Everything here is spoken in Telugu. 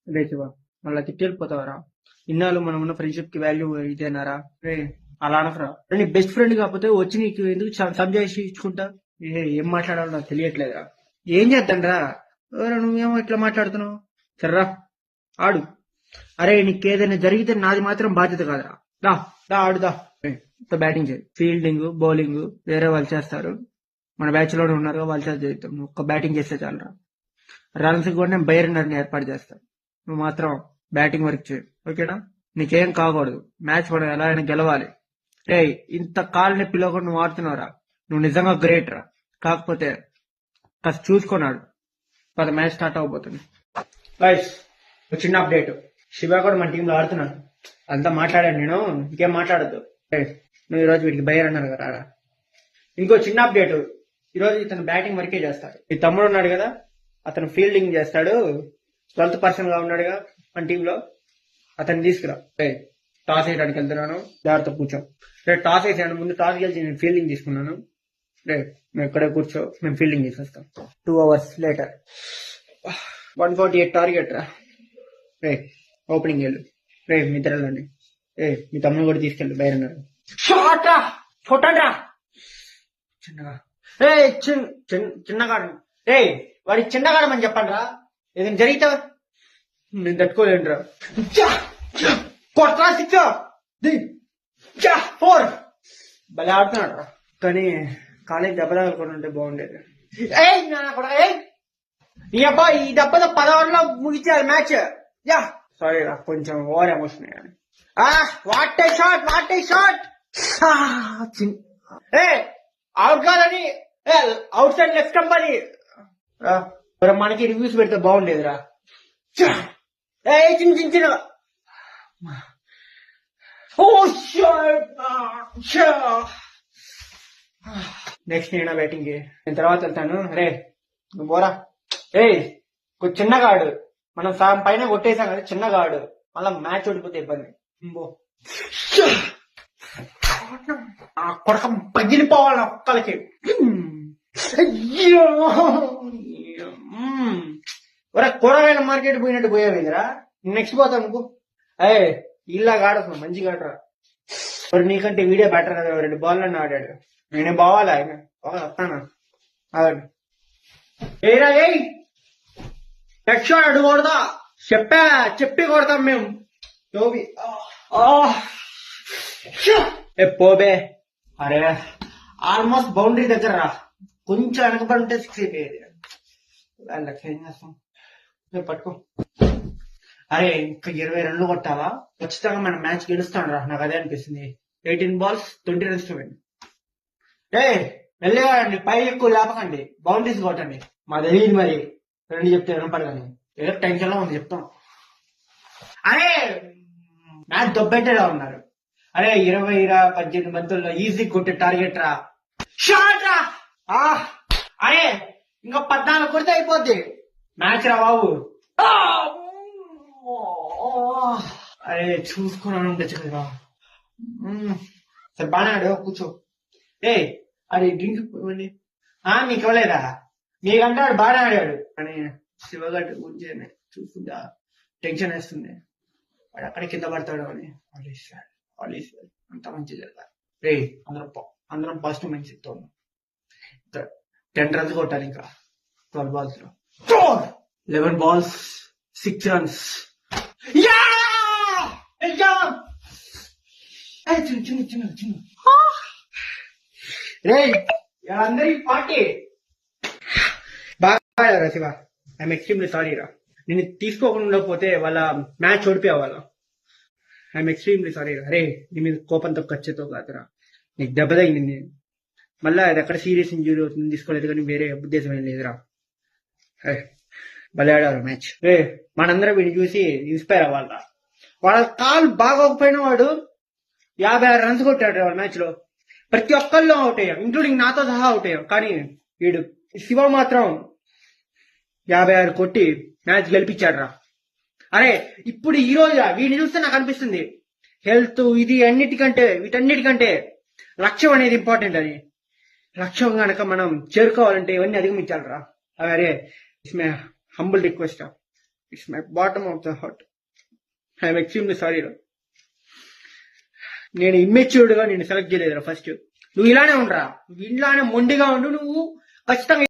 రే శివ, మళ్ళీ తిట్టెళ్ళిపోతావరా? ఇన్నాళ్ళు మనం ఉన్న ఫ్రెండ్షిప్ కి వాల్యూ ఇదేనారా? రే అలా అనకరా. నీ బెస్ట్ ఫ్రెండ్ కాకపోతే వచ్చి నీకు ఎందుకు సంజాయిషి ఇచ్చుకుంటా? ఏం మాట్లాడాలో నాకు తెలియట్లేదురా. ఏం చేద్దాంరా? నువ్వేమో ఇట్లా మాట్లాడుతున్నావు. సర్రా ఆడు. అరే నీకేదైనా జరిగితే నాది మాత్రం బాధ్యత కాదురా. దా దా ఆడుదా. బ్యాటింగ్ చేయి, ఫీల్డింగ్ బౌలింగ్ వేరే వాళ్ళు చేస్తారు. మన బ్యాచ్ లోనే ఉన్నారు, వాళ్ళు చేద్దాం. ఒక్క బ్యాటింగ్ చేస్తే చాలరా. రన్స్ కూడా నేను బైరనర్ని ఏర్పాటు చేస్తాను. నువ్వు మాత్రం బ్యాటింగ్ వర్క్ చేయి, ఓకేనా? నీకేం కాకూడదు. మ్యాచ్ మనం ఎలా అయినా గెలవాలి. రే ఇంత కాలు నొప్పిలో కూడా నువ్వు ఆడుతున్నావురా. నువ్వు నిజంగా గ్రేట్ రా. కాకపోతే కాస్త చూసుకున్నాడు. పద మ్యాచ్ స్టార్ట్ అవబోతుంది. గైస్, ఒక చిన్న అప్డేట్. శివ కూడా మన టీంలో ఆడుతున్నాడు. అంతా మాట్లాడాను నేను, ఇంకేం మాట్లాడద్దు. నువ్వు ఈరోజు వీటికి బయర్ అన్నారు కదా. ఇంకో చిన్న అప్డేట్. ఈరోజు ఇతను బ్యాటింగ్ వర్కే చేస్తాడు. ఈ తమ్ముడు ఉన్నాడు కదా, అతను ఫీల్డింగ్ చేస్తాడు. 12th పర్సన్ గా ఉన్నాడుగా మన టీంలో, అతన్ని తీసుకురా. టాస్ వేయడానికి వెళ్తున్నాను, జాగ్రత్త కూర్చో. రేపు టాస్ వేసాను, ముందు టాస్ గెలిచి నేను ఫీల్డింగ్ తీసుకున్నాను. రేపు మేము ఇక్కడే కూర్చో, మేము ఫీల్డింగ్ చేసేస్తాం. 2 hours లేటర్. 148 టార్గెట్ రా. రే ఓపెనింగ్ వెళ్ళు. రే మీ ఇద్దరండి. మీ తమ్ముడు కూడా తీసుకెళ్ళు బయరన్నారు. షాట్ రా, కొట్టండి రా చిన్నగా. చిన్నగాడు. రే వాడి చిన్నగాడమని చెప్పండి రా. ఏదైనా జరిగితే నేను తట్టుకోలేను రా. కొట్టరా 6 4. భలే ఆడుతున్నాడు రా. కానీ కాలేజ్ దెబ్బ తగలకుండా ఉంటే బాగుండేది. ఈ అబ్బాయి ఈ దెబ్బతో 10 ఓవర్లో ముగించాలి మ్యాచ్. యా సారీ రా, కొంచెం ఓవర్ ఎమోషన్ అయ్యాను. What a shot, what a shot. Out కాదని అవుట్ సైడ్ లెఫ్ట్ స్టంప్ అని మనకి రివ్యూస్ పెడితే బాగుండేదిరా. చిన్న చిన్న చిన్న నెక్స్ట్ నేను బ్యాటింగ్ నేను తర్వాత వెళ్తాను. రే నువ్వు పోరా. కొంచెం చిన్నగాడు, మనం సగం పైన కొట్టేసాం కదా, చిన్నగాడు. మళ్ళా మ్యాచ్ ఓడిపోతే ఇబ్బంది. కొడక పగిలిపోవాలి ఒక్కలకి. కూరగాయల మార్కెట్ పోయినట్టు పోయావేదిరా. నెక్స్ట్ పోతావు నువ్వు. ఇలా ఆడదు, మంచిగా ఆడరా. మరి నీకంటే వీడియో బెటర్ కదా. 2 బాల్ ఆడాడు. నేనే బావాలా ఆయన వస్తానా? ఆడండి. ఏరా నెక్స్ట్ షాట్ అడు కొడదా. చెప్పి కొడతాం మేము. పోబే. అరే ఆల్మోస్ట్ బౌండరీ దగ్గర రా. కొంచెం వెనకబడి ఉంటే 6 అయిపోయేది. ఏం చేస్తాం, పట్టుకో. అరే ఇంకా 20 రన్లు కొట్టాలా? ఖచ్చితంగా మనం మ్యాచ్ గెలుస్తాను రా. నాకు అదే అనిపిస్తుంది. 18 balls 20 runs టు విన్. వెళ్ళేవాడండి, పై ఎక్కువ లేపకండి, బౌండరీస్ కొట్టండి. మా తెలియదు మరి, రెండు చెప్తే వినపడు కానీ ఏదో టెన్షన్ లో ఉంది చెప్తాం. అరే మ్యాచ్ దొబ్బెట్టేలా ఉన్నారు. అరే 18 బంతుల్లో ఈజీ కొట్టే టార్గెట్ రా. షాట్ రా. అరే ఇంకా 14 కొడితే అయిపోద్ది మ్యాచ్ రా బాబు. అరే చూసుకున్నాను ఉండొచ్చు కదా. సరే బాగా ఆడు, కూర్చో. అరే డ్రింక్ ఇవ్వండి. నీకు ఇవ్వలేదా? మీకంటే వాడు బాగా ఆడాడు అని శివగడ్డ గురించి చూస్తుందా టెన్షన్ వేస్తుంది. వాడు అక్కడ కింద పడతాడు అని. అంత మంచి జరగాలి. అందరం పాజిటివ్ మైండ్ సెట్ తో 10 runs కొట్టాలి. ఇంకా 12 balls లో 11 balls 6 runs. చిన్న రే అందరికి పార్టీ బాగా శివ. ఐఎమ్ ఎక్స్ట్రీమ్లీ సారీ రా. నేను తీసుకోకుండా ఉండకపోతే వాళ్ళ మ్యాచ్ ఓడిపోయేవాళ్ళ. ఐఎమ్ ఎక్స్ట్రీమ్లీ సారీ రా. రే నీ మీద కోపంతో ఖర్చుతో కాదురా, నీకు దెబ్బ తగిలింది. మళ్ళా అది ఎక్కడ సీరియస్ ఇంజూరీ అవుతుంది తీసుకోలేదు, కానీ వేరే ఉద్దేశం ఏం లేదురా. భలే ఆడారు మ్యాచ్. మనందరం వీడిని చూసి ఇన్స్పైర్ అవ్వాల. వాళ్ళ కాలు బాగోకపోయినా వాడు 56 runs కొట్టాడు వాళ్ళ మ్యాచ్ లో. ప్రతి ఒక్కళ్ళు అవుట్ అయ్యాం, ఇంక్లూడింగ్ నాతో సహా అవుట్ అయ్యాం. కానీ వీడు శివ మాత్రం 56 కొట్టి మ్యాచ్ గెలిపించాడు రా. అరే ఇప్పుడు ఈ రోజు వీడిని చూస్తే నాకు అనిపిస్తుంది హెల్త్ ఇది వీటన్నిటికంటే లక్ష్యం అనేది ఇంపార్టెంట్ అని. లక్ష్యం కనుక మనం చేరుకోవాలంటే ఇవన్నీ అధిగమించాలరా. అరే humble request, it's my bottom of the heart. I'm extremely sorry రా. నేను ఇమ్మెచ్యూర్డ్ గా నేను సెలెక్ట్ చేయలేదురా ఫస్ట్. నువ్వు ఇలానే ఉండరా, నువ్వు ఇలానే మొండిగా ఉండు. నువ్వు ఖచ్చితంగా